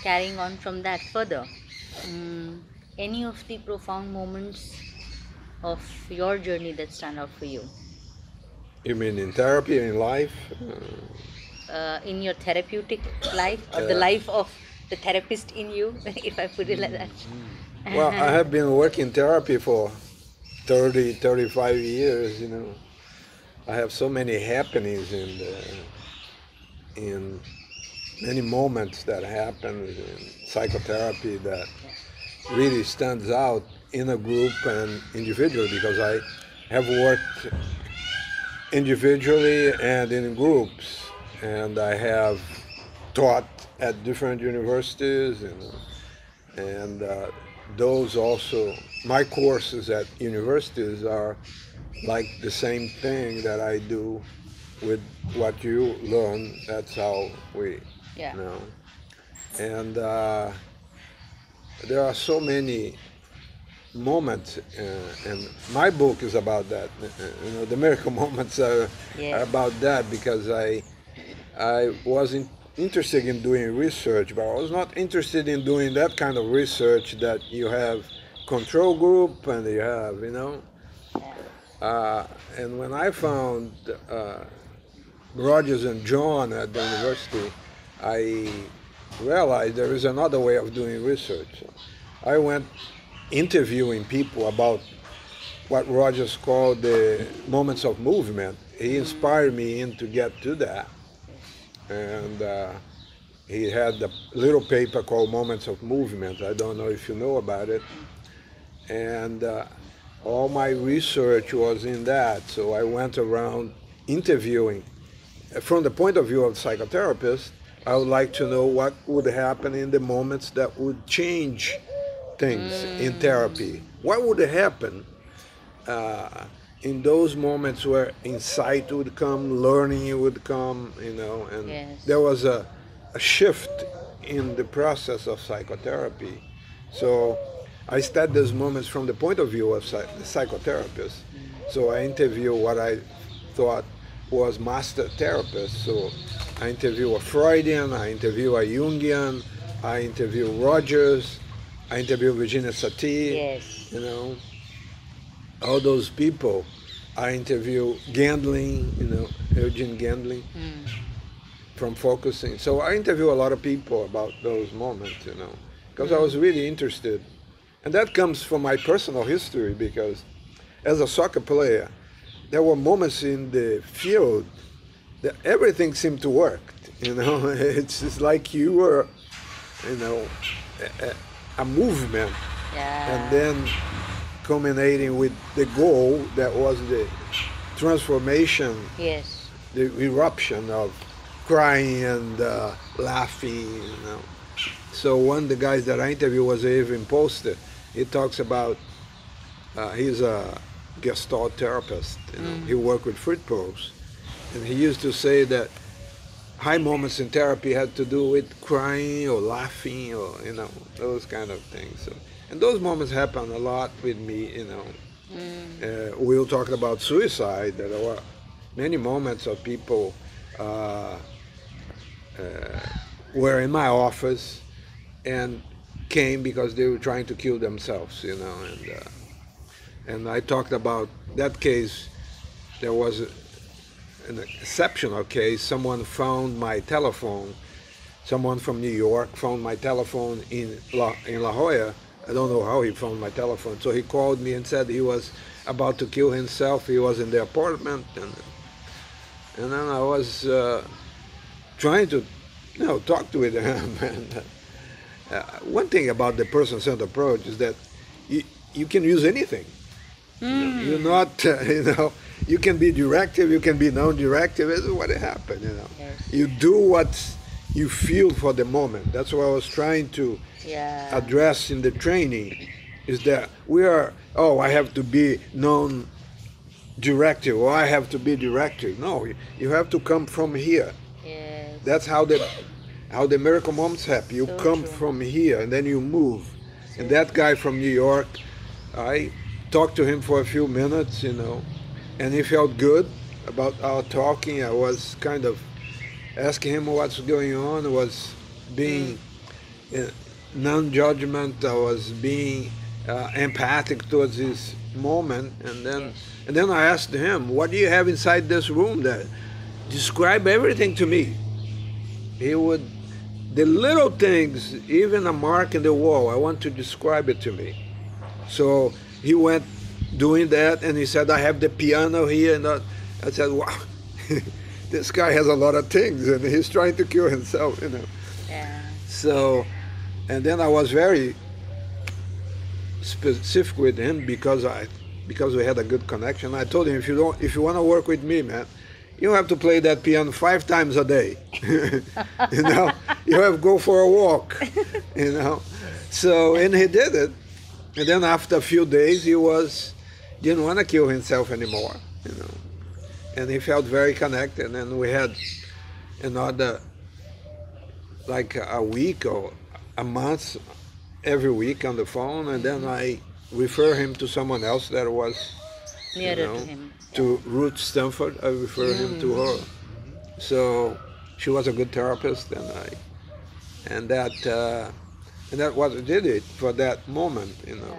carrying on from that further, any of the profound moments of your journey that stand out for you, You mean in therapy, in life? in your therapeutic life or the Uh, life of the therapist in you, if I put it like that? well, I have been working therapy for 30, 35 years, you know. I have so many happenings in many moments that happen in psychotherapy that really stands out in a group and individually because I have worked individually and in groups, and I have taught at different universities, and those also, my courses at universities are like the same thing that I do with what you learn. That's how we, Yeah. you know, and there are so many moments, and my book is about that. You know, the miracle moments are Yes. about that because I wasn't interested in doing research, but I was not interested in doing that kind of research that you have control group and you have, you know. Yeah. Uh, and when I found Rogers and John at the university, I realized there is another way of doing research. So I went interviewing people about what Rogers called the moments of movement. He inspired me in to get to that. And he had a little paper called Moments of Movement. I don't know if you know about it. And all my research was in that. So I went around interviewing. From the point of view of psychotherapists, I would like to know what would happen in the moments that would change things in therapy. What would happen uh, in those moments where insight would come, learning would come, you know, and Yes. there was a shift in the process of psychotherapy. So I studied those moments from the point of view of the psychotherapist. So I interview what I thought was master therapists. So I interview a Freudian, I interview a Jungian, I interview Rogers, I interview Virginia Satie, Yes. you know, all those people. I interview Gandling, you know, Eugene Gandling Mm. from focusing. So I interview a lot of people about those moments, you know, because I was Mm. really interested. And that comes from my personal history because as a soccer player, there were moments in the field that everything seemed to work, you know. It's just like you were, you know, a movement and Yeah. then culminating with the goal that was the transformation, Yes. the eruption of crying and laughing, you know. So one of the guys that I interviewed was Evan Poster. He talks about he's a Gestalt therapist. You know, he Mm. worked with Fritz, and he used to say that high moments in therapy had to do with crying or laughing or you know those kind of things. So, and those moments happen a lot with me. You know, Mm. we were talking about suicide. There were many moments of people uh, were in my office and came because they were trying to kill themselves. You know, and I talked about that case. There was an exceptional case. Someone found my telephone. Someone from New York found my telephone in La Jolla. I don't know how he found my telephone. So he called me and said he was about to kill himself. He was in the apartment, and then I was trying to, you know, talk to him. And one thing about the person-centered approach is that you, you can use anything. You know, you're Mm. not, you know, you can be directive, you can be non-directive. This is what happened, you know. Yes. You do what you feel for the moment. That's what I was trying to Yeah. address in the training, is that we are, oh, I have to be non-directive, or I have to be directive. No, you have to come from here. Yes. That's how the miracle moments happen. You So come true. from here and then you move. So And that true. guy from New York, I talked to him for a few minutes, you know, and he felt good about our talking. I was kind of asking him what's going on, was Mm. being uh, non-judgment. I was being empathic towards this moment, Yes. and then I asked him, "What do you have inside this room? That describe everything to me." He would, the little things, even a mark in the wall. I want to describe it to me. So he went doing that, and he said, "I have the piano here," and I said, "Wow." This guy has a lot of things, and he's trying to kill himself, you know. Yeah. So, and then I was very specific with him because we had a good connection. I told him, if you want to work with me, man, you have to play that piano 5 times a day. You know, you have to go for a walk. You know, so and he did it, and then after a few days, didn't want to kill himself anymore. You know, and he felt very connected, and we had another like a week or a month every week on the phone, and then I refer him to someone else that was, you Nearer to know, him. to Ruth Stanford. I refer him to her. So she was a good therapist, and that was did it for that moment, you know. Yeah.